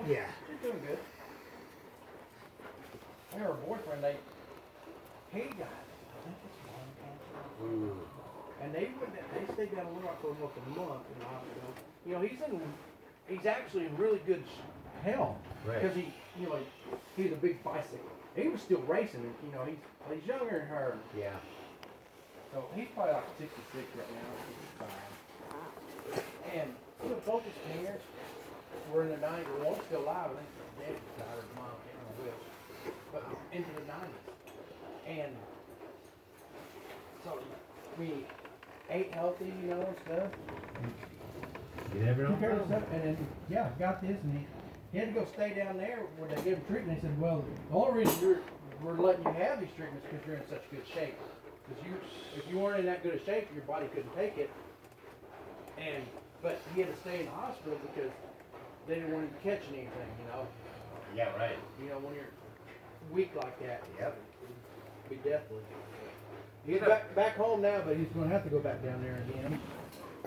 Yeah. She's doing good. And her boyfriend, he got, I think it's lung cancer. And they stayed down in Little Rock for almost a month in the hospital. You know, he's actually in really good health. Right. Because he's a big bicycle. He was still racing, and he's younger than her. Yeah. So he's probably like 66 right now, 65. And both his parents were in the 90s. One's still alive. I think his dad died, or his mom, I can't remember which. But into the 90s. And so, I mean, ate healthy, and stuff. You never know. And then, got this, and he had to go stay down there where they gave him treatment. They said, well, the only reason we're letting you have these treatments is because you're in such good shape. Because if you weren't in that good a shape, your body couldn't take it. But he had to stay in the hospital because they didn't want him catching anything, Yeah, right. When you're weak like that, Yep. it'd be deathly. He's back home now, but he's going to have to go back down there again.